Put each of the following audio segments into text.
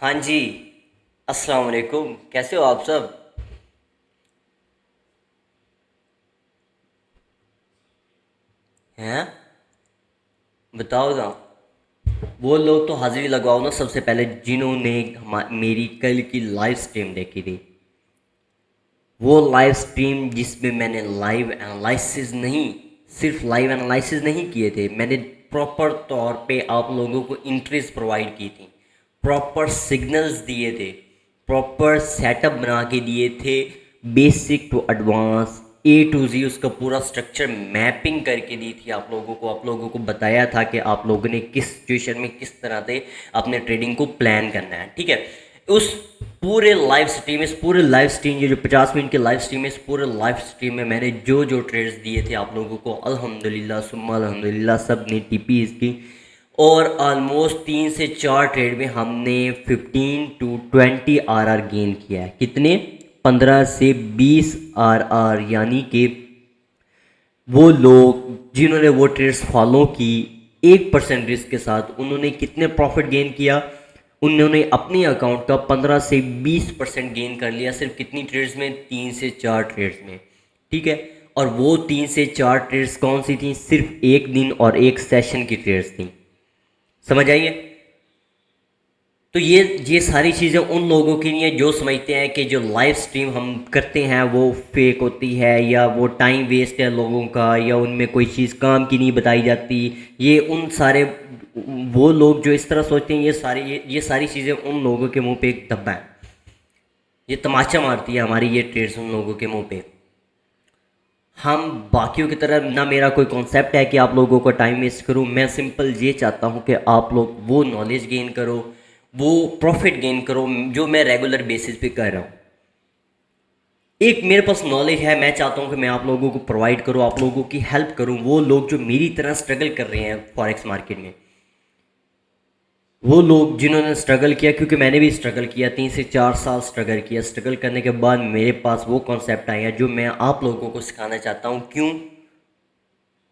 हाँ जी। अस्सलाम वालेकुम, कैसे हो आप सब? हैं? बताओ ना। वो लोग तो हाजिरी लगवाओ ना सबसे पहले जिन्होंने मेरी कल की लाइव स्ट्रीम देखी थी। वो लाइव स्ट्रीम जिसमें मैंने लाइव एनालिसिस नहीं, सिर्फ लाइव एनालिसिस नहीं किए थे, मैंने प्रॉपर तौर पे आप लोगों को इंट्रीज प्रोवाइड की थी, प्रॉपर सिग्नल्स दिए थे, प्रॉपर सेटअप बना के दिए थे, basic to advance A to G उसका पूरा स्ट्रक्चर मैपिंग करके दी थी आप लोगों को बताया था कि आप लोगों ने किस सिचुएशन में किस तरह से अपने ट्रेडिंग को प्लान करना है। ठीक है। उस पूरे लाइव स्ट्रीम इस पूरे लाइव स्ट्रीम ये जो 50 मिनट की लाइव स्ट्रीम है, इस पूरे लाइव स्ट्रीम में मैंने जो जो ट्रेड्स दिए थे आप लोगों को, अल्हम्दुलिल्लाह सुम्मा अल्हम्दुलिल्लाह सब ने टीपी इसकी। और ऑलमोस्ट 3 से 4 ट्रेड में हमने 15 to 20 आर गेन किया है। कितने? 15 से 20 आर, यानी कि वो लोग जिन्होंने वो ट्रेड्स फॉलो की 1% रिस्क के साथ, उन्होंने कितने प्रॉफिट गेन किया? उन्होंने अपने अकाउंट का 15 से 20% गेन कर लिया। सिर्फ कितनी ट्रेड्स में? 3 से 4 ट्रेड्स में। ठीक है। और वो 3 से 4 ट्रेड्स कौन सी थी? सिर्फ एक दिन और एक सेशन की ट्रेड्स थी। समझ आइए। तो ये सारी चीज़ें उन लोगों की नहीं है जो समझते हैं कि जो लाइव स्ट्रीम हम करते हैं वो फेक होती है, या वो टाइम वेस्ट है लोगों का, या उनमें कोई चीज़ काम की नहीं बताई जाती। ये उन सारे वो लोग जो इस तरह सोचते हैं, ये सारी चीज़ें उन लोगों के मुंह पे एक धब्बा है। ये तमाचा मारती है हमारी ये ट्रेड्स उन लोगों के मुंह पे। हम बाकियों की तरह ना, मेरा कोई कॉन्सेप्ट है कि आप लोगों को टाइम वेस्ट करूं। मैं सिंपल ये चाहता हूं कि आप लोग वो नॉलेज गेन करो, वो प्रॉफिट गेन करो जो मैं रेगुलर बेसिस पे कर रहा हूँ। एक मेरे पास नॉलेज है, मैं चाहता हूँ कि मैं आप लोगों को प्रोवाइड करूँ, आप लोगों की हेल्प करूँ। वो लोग जो मेरी तरह स्ट्रगल कर रहे हैं फॉरेक्स मार्केट में, वो लोग जिन्होंने स्ट्रगल किया, क्योंकि मैंने भी स्ट्रगल किया, 3 से 4 साल स्ट्रगल किया। स्ट्रगल करने के बाद मेरे पास वो कॉन्सेप्ट आया जो मैं आप लोगों को सिखाना चाहता हूँ। क्यों?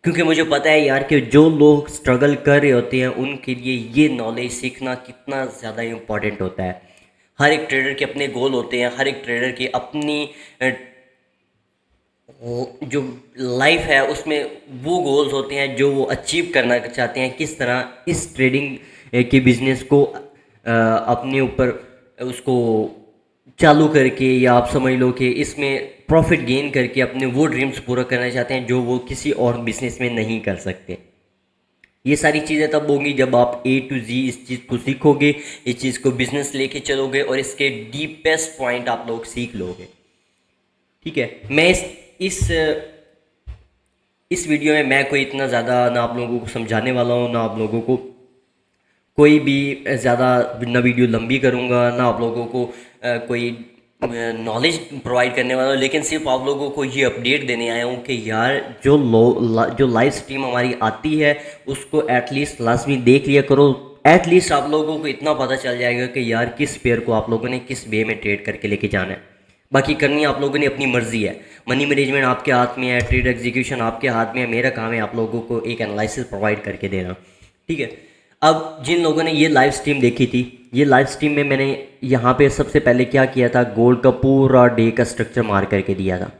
क्योंकि मुझे पता है यार कि जो लोग स्ट्रगल कर रहे होते हैं उनके लिए ये नॉलेज सीखना कितना ज़्यादा इम्पॉर्टेंट होता है। हर एक ट्रेडर के अपने गोल होते हैं, हर एक ट्रेडर की अपनी जो लाइफ है उसमें वो गोल्स होते हैं जो वो अचीव करना चाहते हैं। किस तरह इस ट्रेडिंग के बिजनेस को अपने ऊपर उसको चालू करके, या आप समझ लो कि इसमें प्रॉफिट गेन करके अपने वो ड्रीम्स पूरा करना चाहते हैं जो वो किसी और बिजनेस में नहीं कर सकते। ये सारी चीज़ें तब होंगी जब आप ए टू जी इस चीज़ को सीखोगे, इस चीज़ को बिजनेस लेके चलोगे और इसके डीपेस्ट पॉइंट आप लोग सीख लोगे। ठीक है। मैं इस वीडियो में मैं कोई इतना ज़्यादा ना आप लोगों को समझाने वाला हूँ, ना आप लोगों को कोई भी ज़्यादा ना वीडियो लंबी करूँगा, ना आप लोगों को कोई नॉलेज प्रोवाइड करने वाला हूँ। लेकिन सिर्फ आप लोगों को ये अपडेट देने आया हूँ कि यार जो लाइव स्ट्रीम हमारी आती है उसको एटलीस्ट लाजमी देख लिया करो। एटलीस्ट आप लोगों को इतना पता चल जाएगा कि यार किस पेयर को आप लोगों ने किस वे में ट्रेड करके लेके जाना है। बाकी करनी आप लोगों ने अपनी मर्जी है। मनी मैनेजमेंट आपके हाथ में है, ट्रेड एग्जीक्यूशन आपके हाथ में है। मेरा काम है आप लोगों को एक एनालिसिस प्रोवाइड करके देना। ठीक है। अब जिन लोगों ने ये लाइव स्ट्रीम देखी थी, ये लाइव स्ट्रीम में मैंने यहाँ पे सबसे पहले क्या किया था, गोल्ड का पूरा डे का स्ट्रक्चर मार्क करके दिया था।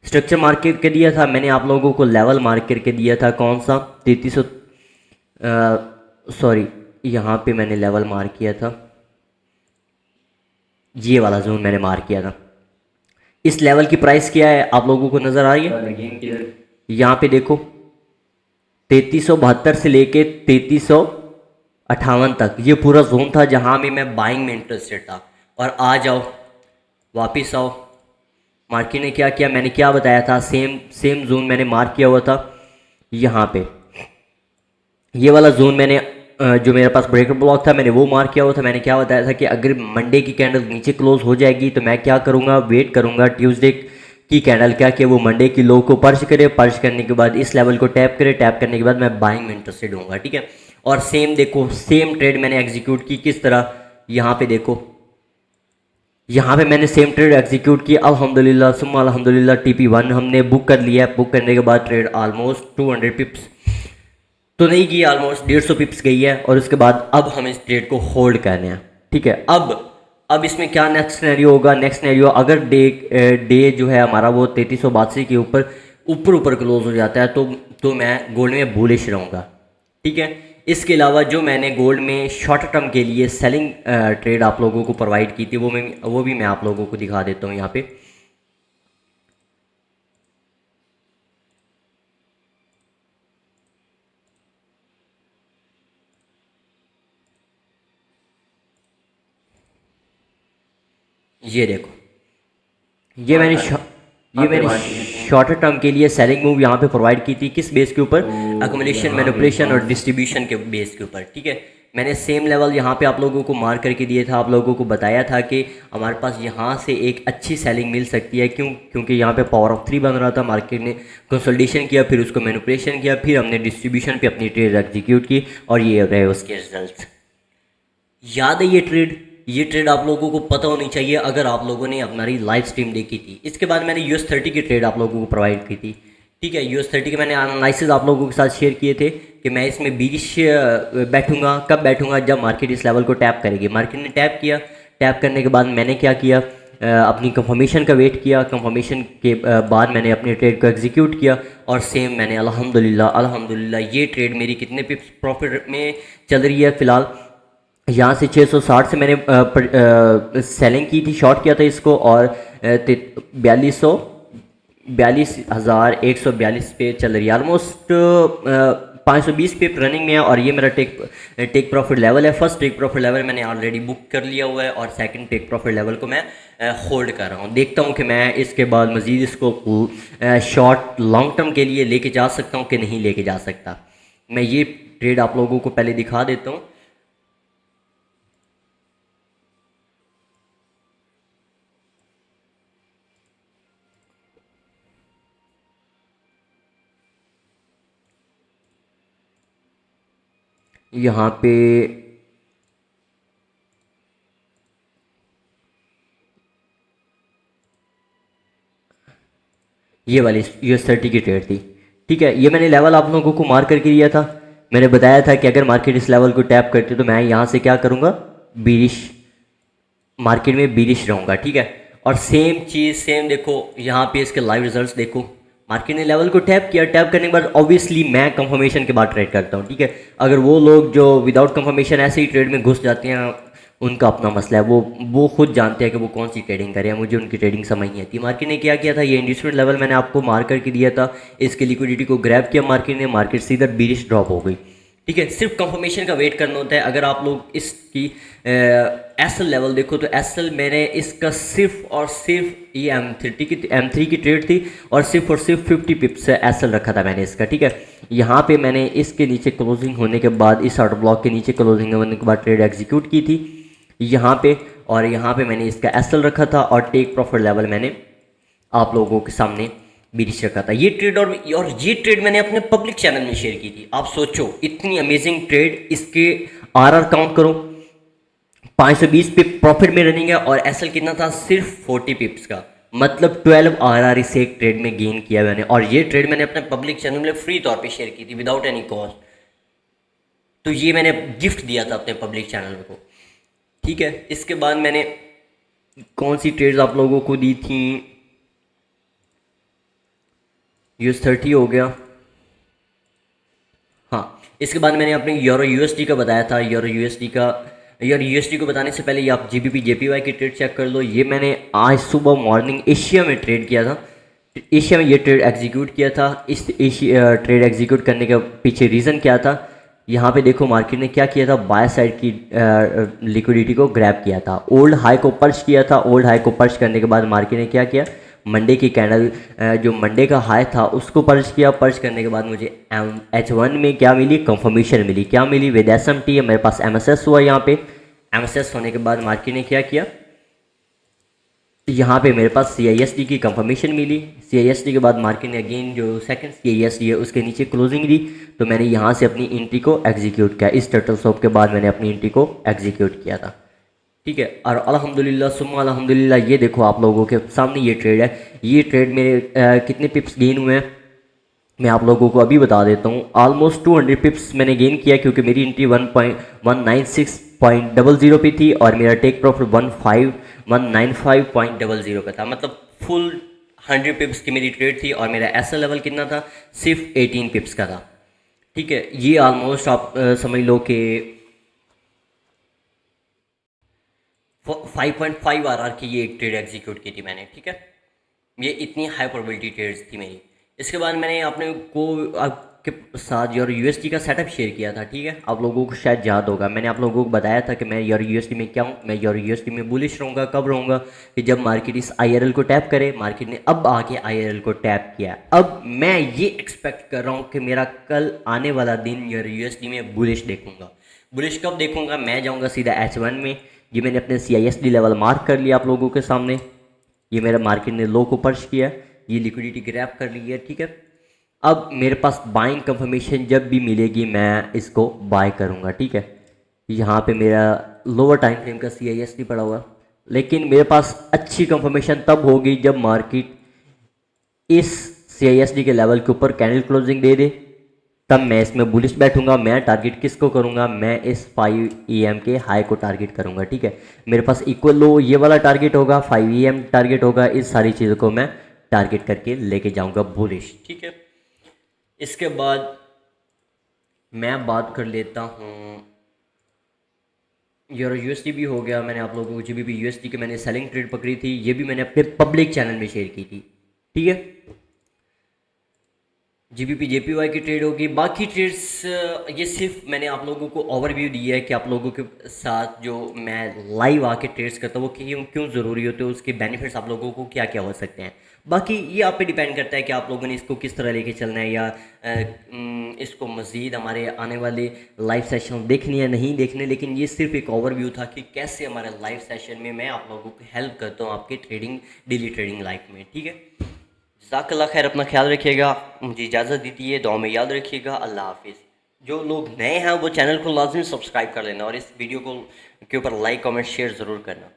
स्ट्रक्चर मार्क करके दिया था मैंने आप लोगों को, लेवल मार्क करके दिया था। कौन सा? 3300, सॉरी, यहाँ पे मैंने लेवल मार्क किया था, ये वाला जोन मैंने मार्क किया था। इस लेवल की प्राइस क्या है आप लोगों को नज़र आ रही है? यहाँ पे देखो, 3372 से लेके 3358 तक ये पूरा जोन था जहाँ भी मैं बाइंग में इंटरेस्टेड था। और आ जाओ, वापस आओ। मार्केट ने क्या किया, मैंने क्या बताया था, सेम सेम जोन मैंने मार्क किया हुआ था। यहाँ पे ये वाला जोन मैंने जो मेरे पास ब्रेकर ब्लॉक था मैंने वो मार्क किया हुआ था। मैंने क्या बताया था कि अगर मंडे की कैंडल नीचे क्लोज हो जाएगी तो मैं क्या करूँगा, वेट करूँगा ट्यूसडे की कैंडल क्या कि वो मंडे की लो को पर्च करे, पर्च करने के बाद इस लेवल को टैप करे, टैप करने के बाद मैं बाइंग में इंटरेस्टेड होऊंगा। ठीक है। और सेम देखो, सेम ट्रेड मैंने एग्जीक्यूट की। किस तरह? यहाँ पे देखो, यहाँ पे मैंने सेम ट्रेड एग्जीक्यूट की। अल्हम्दुलिल्लाह सुम्मा अल्हम्दुलिल्लाह TP1 हमने बुक कर लिया। बुक करने के बाद ट्रेड ऑलमोस्ट 200 पिप्स तो नहीं की, ऑलमोस्ट 150 पिप्स गई है। और उसके बाद अब हम इस ट्रेड को होल्ड करने हैं। ठीक है। अब इसमें क्या नेक्स्ट सिनेरियो होगा, नेक्स्ट सिनेरियो अगर डे जो है हमारा वो 3382 के ऊपर ऊपर ऊपर क्लोज हो जाता है तो मैं गोल्ड में बुलिश रहूँगा। ठीक है। इसके अलावा जो मैंने गोल्ड में शॉर्ट टर्म के लिए सेलिंग ट्रेड आप लोगों को प्रोवाइड की थी वो भी मैं आप लोगों को दिखा देता हूँ यहाँ पे। ये देखो, ये मैंने शॉर्टर टर्म के लिए सेलिंग मूव यहाँ पे प्रोवाइड की थी, किस बेस के ऊपर, अकोमोडेशन, मैनिपुलेशन और डिस्ट्रीब्यूशन के बेस के ऊपर। ठीक है। मैंने सेम लेवल यहाँ पे आप लोगों को मार्क करके दिए था, आप लोगों को बताया था कि हमारे पास यहाँ से एक अच्छी सेलिंग मिल सकती है। क्योंकि यहाँ पे पावर ऑफ 3 बन रहा था, मार्केट ने कंसोलिडेशन किया, फिर उसको मैनिपुलेशन किया, फिर हमने डिस्ट्रीब्यूशन पे अपनी ट्रेड एग्जीक्यूट की और ये रहे उसके रिजल्ट। याद है ये ट्रेड आप लोगों को पता होनी चाहिए अगर आप लोगों ने हमारी लाइव स्ट्रीम देखी थी। इसके बाद मैंने US30 की ट्रेड आप लोगों को प्रोवाइड की थी। ठीक है। US30 के मैंने एनालिसिस आप लोगों के साथ शेयर किए थे कि मैं इसमें बीरिश बैठूंगा, कब बैठूंगा, जब मार्केट इस लेवल को टैप करेगी। मार्केट ने टैप किया, टैप करने के बाद मैंने क्या किया, अपनी कंफर्मेशन का वेट किया, कंफर्मेशन के बाद मैंने अपनी ट्रेड को एग्जीक्यूट किया और सेम मैंने अल्हम्दुलिल्लाह ये ट्रेड मेरी कितने पिप्स प्रॉफिट में चल रही है फ़िलहाल। यहाँ से 660 से मैंने सेलिंग की थी, शॉर्ट किया था इसको और 42,142 पे चल रही है, ऑलमोस्ट 520 पे रनिंग में है। और ये मेरा टेक प्रॉफिट लेवल है। फर्स्ट टेक प्रॉफिट लेवल मैंने ऑलरेडी बुक कर लिया हुआ है और सेकंड टेक प्रॉफिट लेवल को मैं होल्ड कर रहा हूँ। देखता हूँ कि मैं इसके बाद मज़ीद इसको शॉर्ट लॉन्ग टर्म के लिए लेके जा सकता हूँ कि नहीं लेके जा सकता। मैं ये ट्रेड आप लोगों को पहले दिखा देता हूँ। यहाँ पे ये वाली US30 की ट्रेड थी। ठीक है। ये मैंने लेवल आप लोगों को मार्क करके दिया था। मैंने बताया था कि अगर मार्केट इस लेवल को टैप करती तो मैं यहाँ से क्या करूँगा, बीरिश, मार्केट में बीरिश रहूँगा। ठीक है। और सेम चीज़ सेम देखो यहाँ पे इसके लाइव रिजल्ट्स देखो, मार्केट ने लेवल को टैप किया, टैप करने के बाद ऑब्वियसली मैं कंफर्मेशन के बाद ट्रेड करता हूँ। ठीक है। अगर वो लोग जो विदाउट कंफर्मेशन ऐसे ही ट्रेड में घुस जाते हैं उनका अपना मसला है, वो खुद जानते हैं कि वो कौन सी ट्रेडिंग करें, मुझे उनकी ट्रेडिंग समझ नहीं आती। मार्केट ने क्या किया था, ये इंडिविजुअल लेवल मैंने आपको मार्क करके दिया था, इसके लिक्विडिटी को ग्रैब किया मार्केट ने, मार्केट सीधा बीरिश ड्रॉप हो गई। ठीक है। सिर्फ कंफर्मेशन का वेट करना होता है। अगर आप लोग इसकी एसएल लेवल देखो तो एसएल मैंने इसका सिर्फ और सिर्फ ये M3 की ट्रेड थी और सिर्फ 50 पिप्स एसएल रखा था मैंने इसका। ठीक है। यहाँ पे मैंने इसके नीचे क्लोजिंग होने के बाद, इस ऑर्डर ब्लॉक के नीचे क्लोजिंग होने के बाद ट्रेड एग्जीक्यूट की थी यहाँ पे, और यहाँ पे मैंने इसका एसएल रखा था और टेक प्रॉफिट लेवल मैंने आप लोगों के सामने बीरिश रखा था। ये ट्रेड और ये ट्रेड मैंने अपने पब्लिक चैनल में शेयर की थी। आप सोचो इतनी अमेजिंग ट्रेड, इसके आरआर काउंट करो, 520 पिप प्रॉफिट में रनिंग है और एसएल कितना था, सिर्फ 40 पिप्स का, मतलब 12 आरआर इस एक ट्रेड में गेन किया मैंने। और ये ट्रेड मैंने अपने पब्लिक चैनल में फ्री तौर पे शेयर की थी विदाउट एनी कॉस्ट। तो ये मैंने गिफ्ट दिया था अपने पब्लिक चैनल को। ठीक है। इसके बाद मैंने कौन सी ट्रेड्स आप लोगों को दी थी, US30 हो गया। हाँ, इसके बाद मैंने अपने यूरो यूएसडी का बताया था। यूरो यूएसडी को बताने से पहले ये आप GBP JPY की ट्रेड चेक कर लो। ये मैंने आज सुबह मॉर्निंग एशिया में ट्रेड किया था, एशिया में ये ट्रेड एग्जीक्यूट किया था। इस एशिया ट्रेड एग्जीक्यूट करने के पीछे रीज़न क्या था, यहाँ पे देखो मार्केट ने क्या किया था, बाय साइड की लिक्विडिटी को ग्रैब किया था, ओल्ड हाई को पर्च किया था। ओल्ड हाई को पर्च करने के बाद मार्केट ने क्या किया, मंडे की कैंडल जो मंडे का हाई था उसको पर्च किया। पर्च करने के बाद मुझे H1 में क्या मिली, कंफर्मेशन मिली। क्या मिली, विद SMT मेरे पास MSS हुआ। यहाँ पे MSS होने के बाद मार्केट ने क्या किया, यहाँ पे मेरे पास CISD की कंफर्मेशन मिली। CISD के बाद मार्केट ने अगेन जो सेकंड CISD है उसके नीचे क्लोजिंग दी, तो मैंने यहाँ से अपनी एंट्री को एग्जीक्यूट किया। इस टर्टल स्टॉप के बाद मैंने अपनी एंट्री को एग्जीक्यूट किया था। ठीक है। और अल्हम्दुलिल्लाह सुम्मा अल्हम्दुलिल्लाह ये देखो आप लोगों के सामने ये ट्रेड है। ये ट्रेड मेरे कितने पिप्स गेन हुए हैं मैं आप लोगों को अभी बता देता हूँ। ऑलमोस्ट 200 पिप्स मैंने गेन किया, क्योंकि मेरी एंट्री 1.196 16.00 पे थी और मेरा टेक प्रॉफिट 195.00 का था, मतलब फुल 100 पिप्स की मेरी ट्रेड थी और मेरा एसएल लेवल कितना था, सिर्फ 18 पिप्स का था। ठीक है, ये ऑलमोस्ट आप समझ लो कि 5.5 आर की ये एक ट्रेड एग्जीक्यूट की थी मैंने। ठीक है, ये इतनी हाई प्रोबेबिलिटी ट्रेड्स थी मेरी। इसके बाद मैंने अपने को आपके साथ योर यूएसडी का सेटअप शेयर किया था। ठीक है, आप लोगों को शायद याद होगा, मैंने आप लोगों को बताया था कि मैं योर यूएसडी में क्या हूँ। मैं योर यूएसडी में बुलिश रहूँगा, कब रहूँगा कि जब मार्केट इस आईआरएल को टैप करे। मार्केट ने अब आके आईआरएल को टैप किया। अब मैं ये एक्सपेक्ट कर रहा हूँ कि मेरा कल आने वाला दिन योर यूएसडी में बुलिश देखूंगा। बुलिश कब देखूंगा, मैं जाऊँगा सीधा H1 में। ये मैंने अपने CISD लेवल मार्क कर लिया आप लोगों के सामने। ये मेरा मार्केट ने लो को पर्च किया, ये लिक्विडिटी ग्रैब कर ली है। ठीक है, अब मेरे पास बाइंग कंफर्मेशन जब भी मिलेगी मैं इसको बाय करूँगा। ठीक है, यहाँ पे मेरा लोअर टाइम फ्रेम का CISD पड़ा हुआ, लेकिन मेरे पास अच्छी कंफर्मेशन तब होगी जब मार्केट इस CISD के लेवल के ऊपर कैंडल क्लोजिंग दे दे, तब मैं इसमें बुलिश बैठूंगा। मैं टारगेट किसको करूंगा, मैं इस 5 EM के हाई को टारगेट करूंगा। ठीक है, मेरे पास इक्वल लो ये वाला टारगेट होगा, 5 EM टारगेट होगा, इस सारी चीज़ों को मैं टारगेट करके लेके जाऊंगा बुलिश। ठीक है, इसके बाद मैं बात कर लेता हूँ, यूरो USD भी हो गया। मैंने आप लोगों को GBP USD के मैंने सेलिंग ट्रेड पकड़ी थी, ये भी मैंने अपने पब्लिक चैनल में शेयर की थी। ठीक है, GBP JPY की ट्रेड होगी। बाकी ट्रेड्स ये सिर्फ मैंने आप लोगों को ओवरव्यू दी है कि आप लोगों के साथ जो मैं लाइव आके ट्रेड्स करता हूँ वो क्यों क्यों ज़रूरी होते हैं, उसके बेनिफिट्स आप लोगों को क्या क्या हो सकते हैं। बाकी ये आप पे डिपेंड करता है कि आप लोगों ने इसको किस तरह लेके चलना है, या इसको मज़ीद हमारे आने वाले लाइव सेशन देखने या नहीं देखने। लेकिन ये सिर्फ एक ओवरव्यू था कि कैसे हमारे लाइव सेशन में मैं आप लोगों को हेल्प करता हूँ आपके ट्रेडिंग डेली ट्रेडिंग लाइफ में। ठीक है, जज़ाकल्लाह खैर, अपना ख्याल रखिएगा, मुझे इजाज़त दीजिए, दुआ में याद रखिएगा। अल्लाह हाफिज़। जो लोग नए हैं वो चैनल को लाजमी सब्सक्राइब कर लेना और इस वीडियो को के ऊपर लाइक कमेंट शेयर ज़रूर करना।